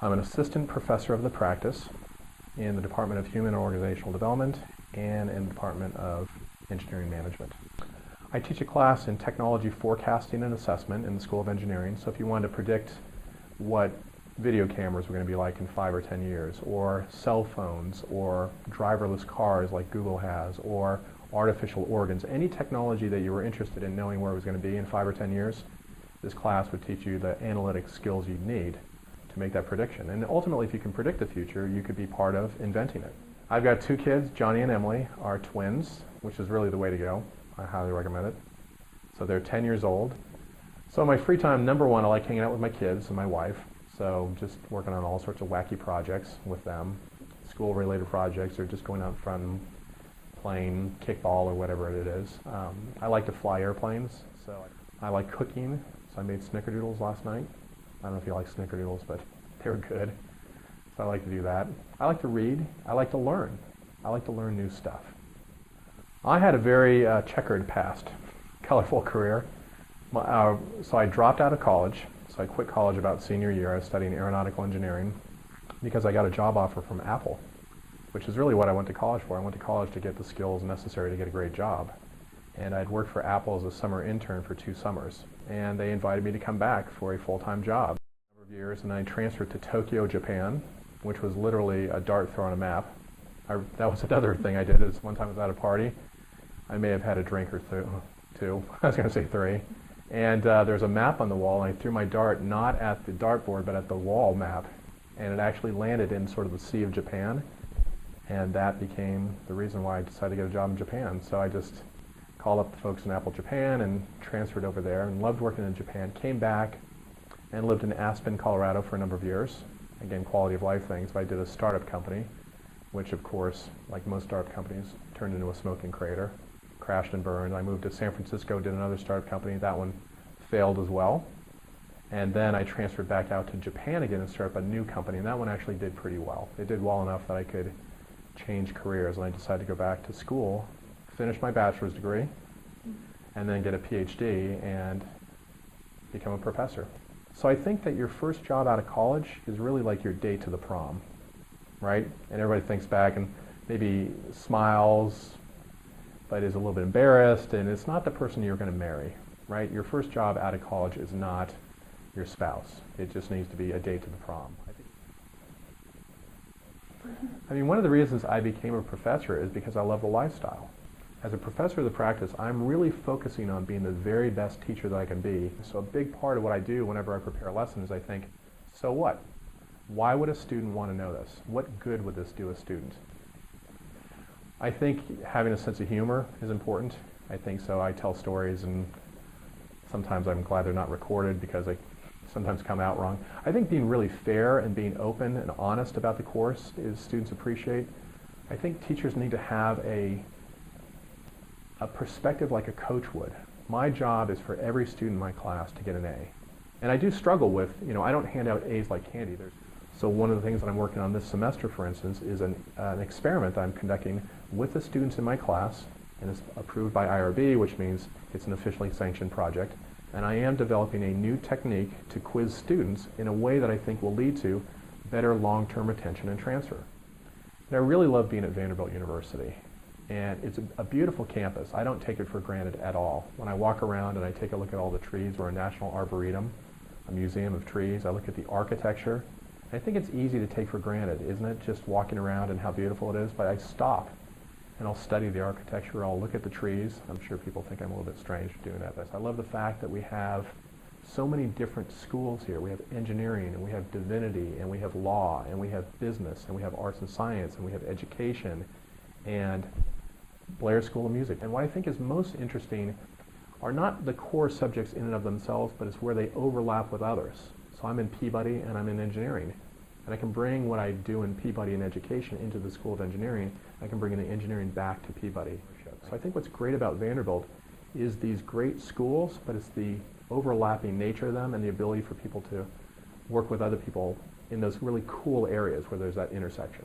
I'm an assistant professor of the practice in the Department of Human and Organizational Development and in the Department of Engineering Management. I teach a class in technology forecasting and assessment in the School of Engineering, so if you wanted to predict what video cameras were going to be like in 5 or 10 years, or cell phones, or driverless cars like Google has, or artificial organs, any technology that you were interested in knowing where it was going to be in 5 or 10 years, this class would teach you the analytic skills you'd need to make that prediction. And ultimately, if you can predict the future, you could be part of inventing it. I've got 2 kids, Johnny and Emily, are twins, which is really the way to go. I highly recommend it. So they're 10 years old. So my free time, number one, I like hanging out with my kids and my wife. So just working on all sorts of wacky projects with them, school-related projects, or just going out front and playing kickball or whatever it is. I like to fly airplanes, so I like cooking. So I made snickerdoodles last night. I don't know if you like snickerdoodles, but they were good. So I like to do that. I like to read. I like to learn. I like to learn new stuff. I had a very checkered past, colorful career. So I dropped out of college. So I quit college about senior year. I was studying aeronautical engineering because I got a job offer from Apple, which is really what I went to college for. I went to college to get the skills necessary to get a great job. And I'd worked for Apple as a summer intern for 2 summers. And they invited me to come back for a full-time job. A number of years, and I transferred to Tokyo, Japan, which was literally a dart throw on a map. That was another thing I did. Is one time I was at a party. I may have had a drink or two. I was going to say 3. And there's a map on the wall, and I threw my dart not at the dartboard, but at the wall map. And it actually landed in sort of the Sea of Japan. And that became the reason why I decided to get a job in Japan. So I just called up the folks in Apple Japan and transferred over there and loved working in Japan. Came back and lived in Aspen, Colorado for a number of years. Again, quality of life things, but I did a startup company, which of course, like most startup companies, turned into a smoking crater, crashed and burned. I moved to San Francisco, did another startup company. That one failed as well. And then I transferred back out to Japan again and started up a new company, and that one actually did pretty well. It did well enough that I could change careers, and I decided to go back to school, finish my bachelor's degree, and then get a PhD and become a professor. So I think that your first job out of college is really like your date to the prom, right? And everybody thinks back and maybe smiles, but is a little bit embarrassed, and it's not the person you're going to marry, right? Your first job out of college is not your spouse. It just needs to be a date to the prom. I mean, one of the reasons I became a professor is because I love the lifestyle. As a professor of the practice, I'm really focusing on being the very best teacher that I can be. So a big part of what I do whenever I prepare a lesson is I think, so what? Why would a student want to know this? What good would this do a student? I think having a sense of humor is important. I think so. I tell stories, and sometimes I'm glad they're not recorded because they sometimes come out wrong. I think being really fair and being open and honest about the course is students appreciate. I think teachers need to have a perspective like a coach would. My job is for every student in my class to get an A. And I do struggle with, I don't hand out A's like candy. So one of the things that I'm working on this semester, for instance, is an experiment I'm conducting with the students in my class, and it's approved by IRB, which means it's an officially sanctioned project. And I am developing a new technique to quiz students in a way that I think will lead to better long-term retention and transfer. And I really love being at Vanderbilt University. And it's a beautiful campus. I don't take it for granted at all. When I walk around and I take a look at all the trees, we're a national arboretum, a museum of trees. I look at the architecture. I think it's easy to take for granted, isn't it? Just walking around and how beautiful it is. But I stop and I'll study the architecture. I'll look at the trees. I'm sure people think I'm a little bit strange for doing that. But I love the fact that we have so many different schools here. We have engineering, and we have divinity, and we have law, and we have business, and we have arts and science, and we have education, and Blair School of Music. And what I think is most interesting are not the core subjects in and of themselves, but it's where they overlap with others. So I'm in Peabody and I'm in engineering. And I can bring what I do in Peabody in education into the School of Engineering. I can bring in the engineering back to Peabody. So I think what's great about Vanderbilt is these great schools, but it's the overlapping nature of them and the ability for people to work with other people in those really cool areas where there's that intersection.